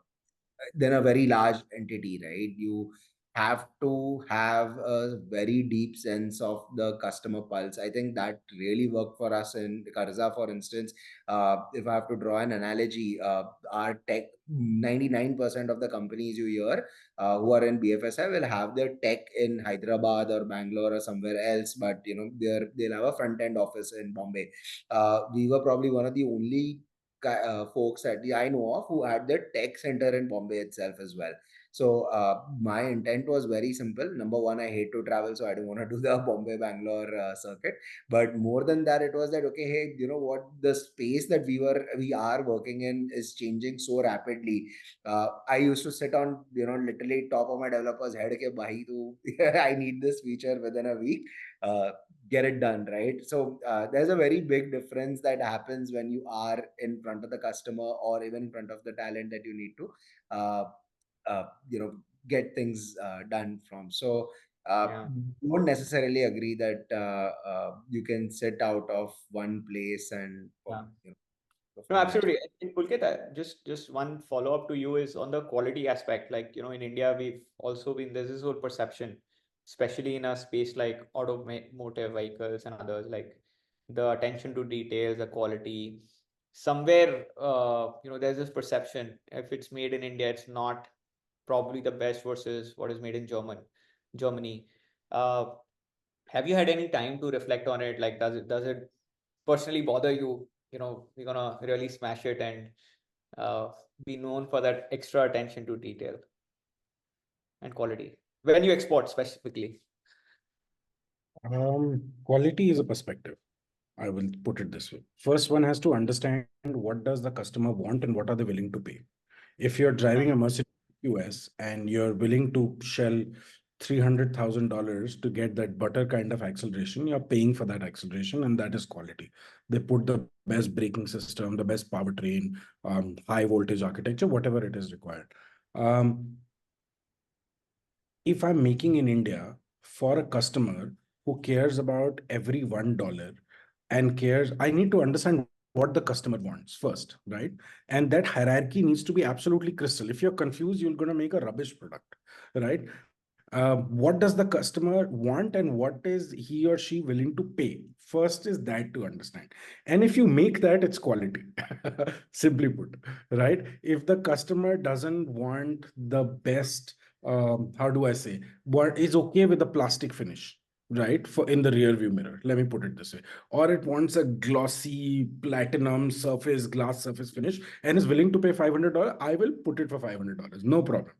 Speaker 2: then a very large entity, right? You have to have a very deep sense of the customer pulse. I think that really worked for us in Karza, for instance. If I have to draw an analogy, our tech, 99% of the companies you hear who are in BFSI will have their tech in Hyderabad or Bangalore or somewhere else, but they'll have a front end office in Bombay. We were probably one of the only folks that I know of who had their tech center in Bombay itself as well. So my intent was very simple. Number one, I hate to travel, so I don't want to do the Bombay Bangalore circuit. But more than that, it was that okay, hey, you know what? The space that we are working in is changing so rapidly. I used to sit on literally top of my developer's head. Ke, bhai, tu, I need this feature within a week. Get it done, right? So there's a very big difference that happens when you are in front of the customer or even in front of the talent that you need to uh, uh, you know get things done from. So
Speaker 1: Yeah.
Speaker 2: don't necessarily agree that you can sit out of one place and
Speaker 1: Yeah. No,
Speaker 2: perform magic.
Speaker 1: absolutely. And Pulkit, just one follow-up to you is on the quality aspect. Like, in India, we've also been, there's this whole perception, especially in a space like automotive vehicles and others, like the attention to details, the quality. Somewhere, there's this perception, if it's made in India, it's not probably the best versus what is made in Germany. Uh, have you had any time to reflect on it? Like, does it personally bother you? We're gonna really smash it and uh, be known for that extra attention to detail and quality when you export specifically.
Speaker 3: Quality is a perspective. I will put it this way. First, one has to understand what does the customer want and what are they willing to pay. If you're
Speaker 1: Yeah,
Speaker 3: driving a Mercedes US and you're willing to shell $300,000 to get that butter kind of acceleration, you're paying for that acceleration, and that is quality. They put the best braking system, the best powertrain, high voltage architecture, whatever it is required. If I'm making in India for a customer who cares about every $1 and cares, I need to understand what the customer wants first, right? And that hierarchy needs to be absolutely crystal. If you're confused, you're going to make a rubbish product, right? What does the customer want and what is he or she willing to pay? First is that to understand. And if you make that, it's quality. Simply put, right? If the customer doesn't want the best, how do I say, what is okay with the plastic finish, right? For in the rear view mirror, let me put it this way, or it wants a glossy platinum surface, glass surface finish, and is willing to pay $500, I will put it for $500, no problem.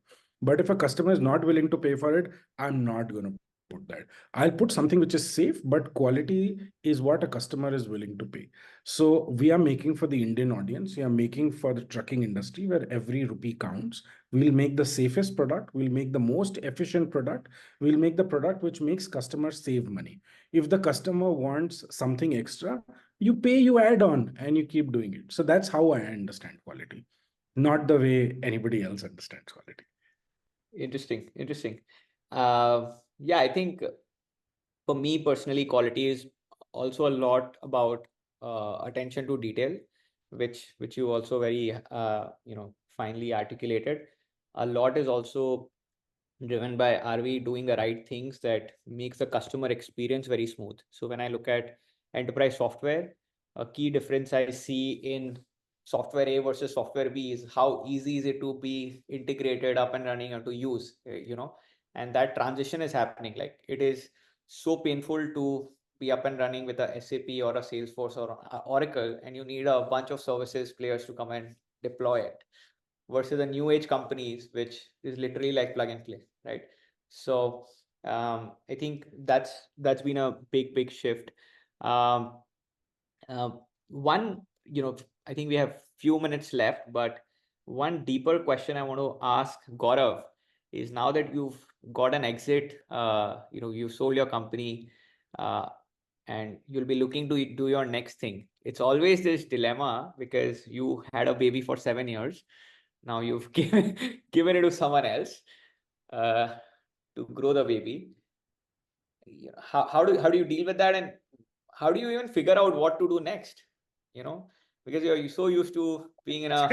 Speaker 3: But if a customer is not willing to pay for it, I'm not going to put that. I'll put something which is safe, but quality is what a customer is willing to pay. So we are making for the Indian audience, we are making for the trucking industry where every rupee counts. We'll make the safest product, we'll make the most efficient product, we'll make the product which makes customers save money. If the customer wants something extra, you pay, you add on, and you keep doing it. So that's how I understand quality, not the way anybody else understands quality.
Speaker 1: Interesting, interesting. Yeah, I think for me personally, quality is also a lot about attention to detail, which you also very finely articulated. A lot is also driven by, are we doing the right things that makes the customer experience very smooth? So when I look at enterprise software, a key difference I see in software A versus software B is how easy is it to be integrated, up and running, and to use, and that transition is happening. Like, it is so painful to be up and running with a SAP or a Salesforce or a Oracle, and you need a bunch of services players to come and deploy it, versus the new age companies, which is literally like plug and play, right? So I think that's been a big shift. um, One, I think we have few minutes left, but one deeper question I want to ask Gaurav is, now that you've got an exit, you sold your company, uh, and you'll be looking to do your next thing. It's always this dilemma because you had a baby for 7 years. Now you've given it to someone else uh, to grow the baby. How do you deal with that, and how do you even figure out what to do next? Because you're so used to being in a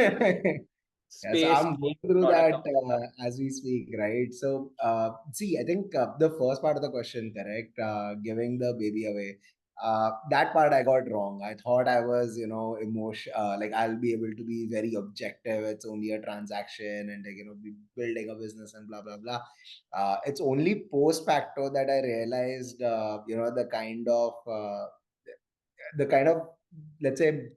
Speaker 2: Yeah, so
Speaker 1: space,
Speaker 2: I'm going
Speaker 1: doing
Speaker 2: through
Speaker 1: product
Speaker 2: that
Speaker 1: company.
Speaker 2: as we speak, right? So, see, I think the first part of the question, correct, giving the baby away, that part I got wrong. I thought I was, emotion, like I'll be able to be very objective. It's only a transaction and, like, be building a business and blah, blah, blah. It's only post facto that I realized, the kind of, let's say,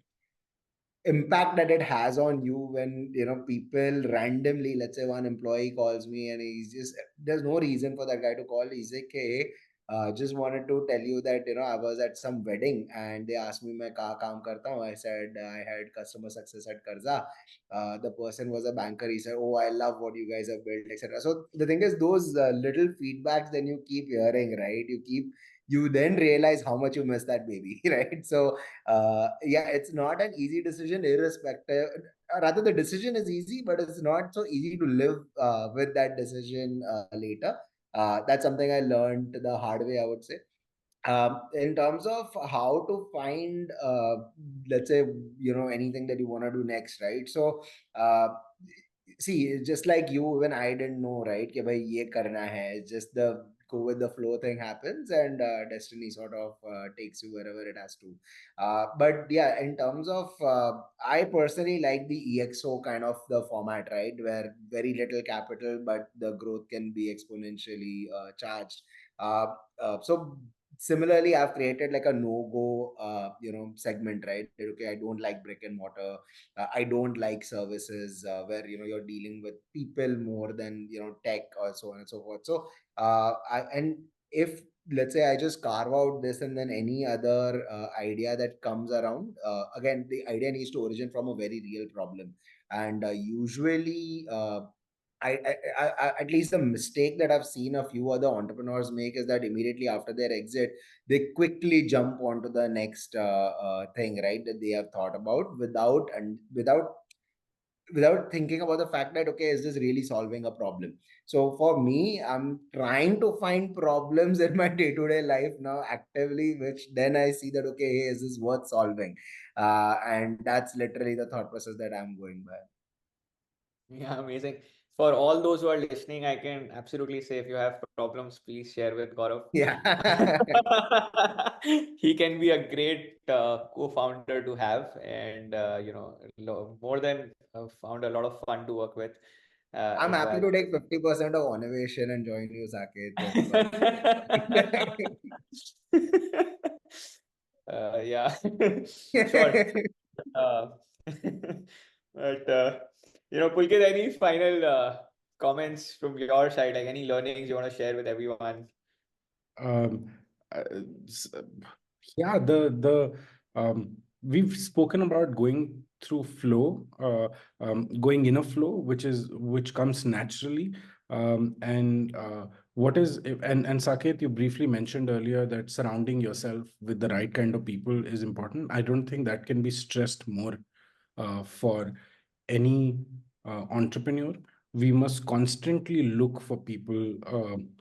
Speaker 2: impact that it has on you when people randomly, let's say one employee calls me and he's just, there's no reason for that guy to call. He's like, hey, just wanted to tell you that I was at some wedding and they asked me मैं कहाँ काम करता हूँ. I said I had customer success at Karza. The person was a banker. He said, oh, I love what you guys have built, etc. So the thing is, those little feedbacks then you keep hearing, right? You then realize how much you miss that baby, right? So yeah, it's not an easy decision, irrespective. Rather, the decision is easy, but it's not so easy to live with that decision later. That's something I learned the hard way, I would say. In terms of how to find, let's say, anything that you want to do next, right? So, see, just like you, even I didn't know, right? कि भाई ये करना है. It's just the go with the flow thing happens, and destiny sort of takes you wherever it has to. But yeah, in terms of, I personally like the EXO kind of the format, right? Where very little capital, but the growth can be exponentially charged. Uh, so similarly, I've created like a no-go, segment, right? That, okay, I don't like brick and mortar. I don't like services where you're dealing with people more than tech or so on and so forth. So and if, let's say, I just carve out this, and then any other idea that comes around, again, the idea needs to origin from a very real problem. And usually, at least the mistake that I've seen a few other entrepreneurs make is that immediately after their exit, they quickly jump onto the next thing, right? That they have thought about without thinking about the fact that, okay, is this really solving a problem? So for me, I'm trying to find problems in my day-to-day life now actively, which then I see that, okay, hey, is this worth solving? And that's literally the thought process that I'm going by.
Speaker 1: Yeah, amazing. For all those who are listening, I can absolutely say if you have problems, please share with Gaurav.
Speaker 2: Yeah.
Speaker 1: He can be a great co-founder to have, and more than found a lot of fun to work with
Speaker 2: I'm
Speaker 1: as
Speaker 2: happy
Speaker 1: well.
Speaker 2: to take 50% of Onnivation and join you, Saket.
Speaker 1: Yeah, sure. Uh, but Pulkit, any final comments from your side, like any learnings you want to share with everyone?
Speaker 3: Um, uh, s- uh, yeah, the we've spoken about going through flow, going in a flow, which comes naturally. And what is and Saket, you briefly mentioned earlier that surrounding yourself with the right kind of people is important. I don't think that can be stressed more for any entrepreneur. We must constantly look for people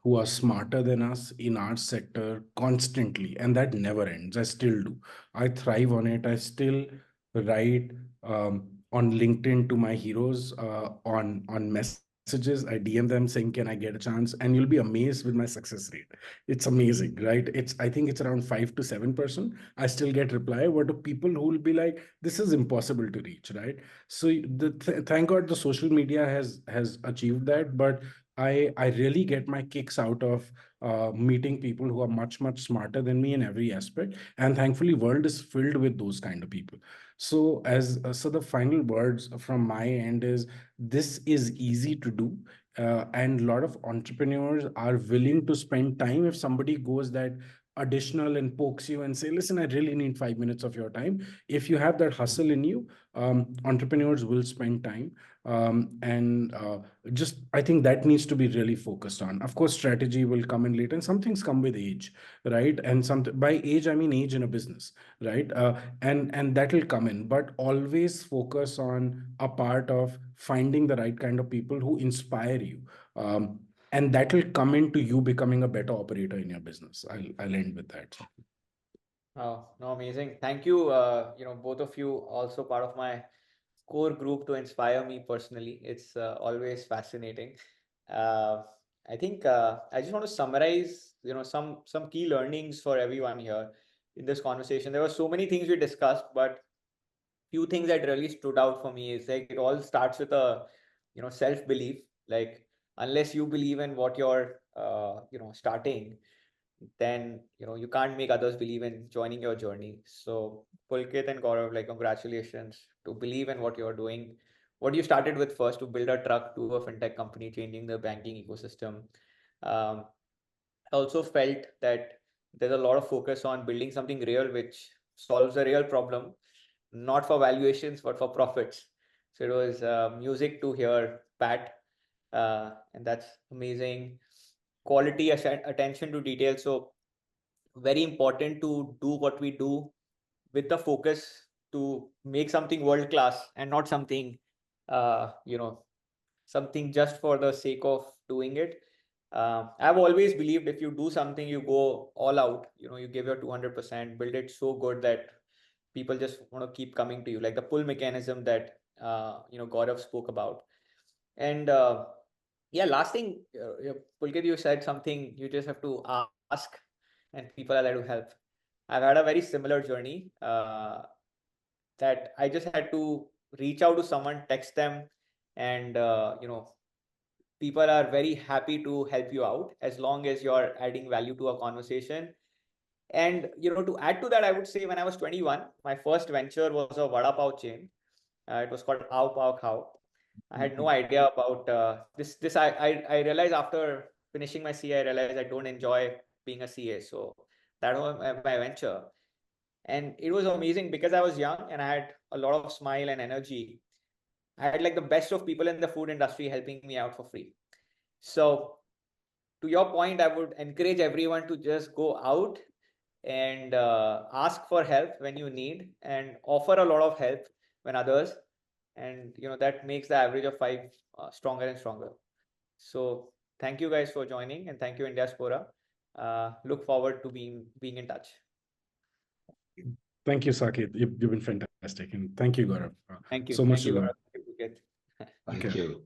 Speaker 3: who are smarter than us in our sector constantly, and that never ends. I still do. I thrive on it. I still write on LinkedIn to my heroes on messages. I DM them saying, "Can I get a chance?" And you'll be amazed with my success rate. It's amazing, right? I think it's around 5 to 7%. I still get reply. What do people who will be like, "This is impossible to reach," right? So thank God the social media has achieved that. But I really get my kicks out of meeting people who are much smarter than me in every aspect, and thankfully world is filled with those kind of people. So so the final words from my end is, this is easy to do. And a lot of entrepreneurs are willing to spend time. If somebody goes that additional and pokes you and say, "Listen, I really need 5 minutes of your time," if you have that hustle in you, entrepreneurs will spend time. And just I think that needs to be really focused on. Of course, strategy will come in later, and some things come with age, right? And some by age I mean age in a business, right? And that will come in, but always focus on a part of finding the right kind of people who inspire you. And that will come into you becoming a better operator in your business. I'll end with that.
Speaker 1: Oh, no, amazing. Thank you. Both of you also part of my core group to inspire me personally. It's always fascinating. Uh, I think I just want to summarize, some key learnings for everyone here in this conversation. There were so many things we discussed, but few things that really stood out for me is like it all starts with a self-belief. Like unless you believe in what you're starting, then you can't make others believe in joining your journey. So Pulkit and Gaurav, like congratulations to believe in what you're doing, what you started with first to build a truck to a fintech company, changing the banking ecosystem. um, I also felt that there's a lot of focus on building something real which solves a real problem, not for valuations but for profits. So it was music to hear Pat, and that's amazing. Quality, attention to detail. So very important to do what we do with the focus to make something world class and not something uh, you know something just for the sake of doing it. I've always believed if you do something, you go all out, you give your 200%, build it so good that people just want to keep coming to you, like the pull mechanism that Gaurav spoke about. And yeah, last thing, Pulkit, you said something, you just have to ask and people are there to help. I've had a very similar journey, that I just had to reach out to someone, text them, and people are very happy to help you out as long as you're adding value to a conversation. And to add to that, I would say when I was 21, my first venture was a vada pav chain. It was called Ao Pav Khao. I had no idea about this. I realized after finishing my CA, I realized I don't enjoy being a CA. So that was my venture. And it was amazing because I was young and I had a lot of smile and energy. I had like the best of people in the food industry helping me out for free. So to your point, I would encourage everyone to just go out and ask for help when you need and offer a lot of help when others, and that makes the average of five stronger and stronger. So thank you guys for joining, and thank you in diaspora. Look forward to being in touch.
Speaker 3: Thank you, Saket. You've been fantastic. And thank you, Gaurav.
Speaker 1: Thank you.
Speaker 3: So much
Speaker 1: Thank you,
Speaker 3: to learn.
Speaker 1: Gaurav. Thank you, Pulkit.
Speaker 2: Thank
Speaker 3: Okay.
Speaker 2: you.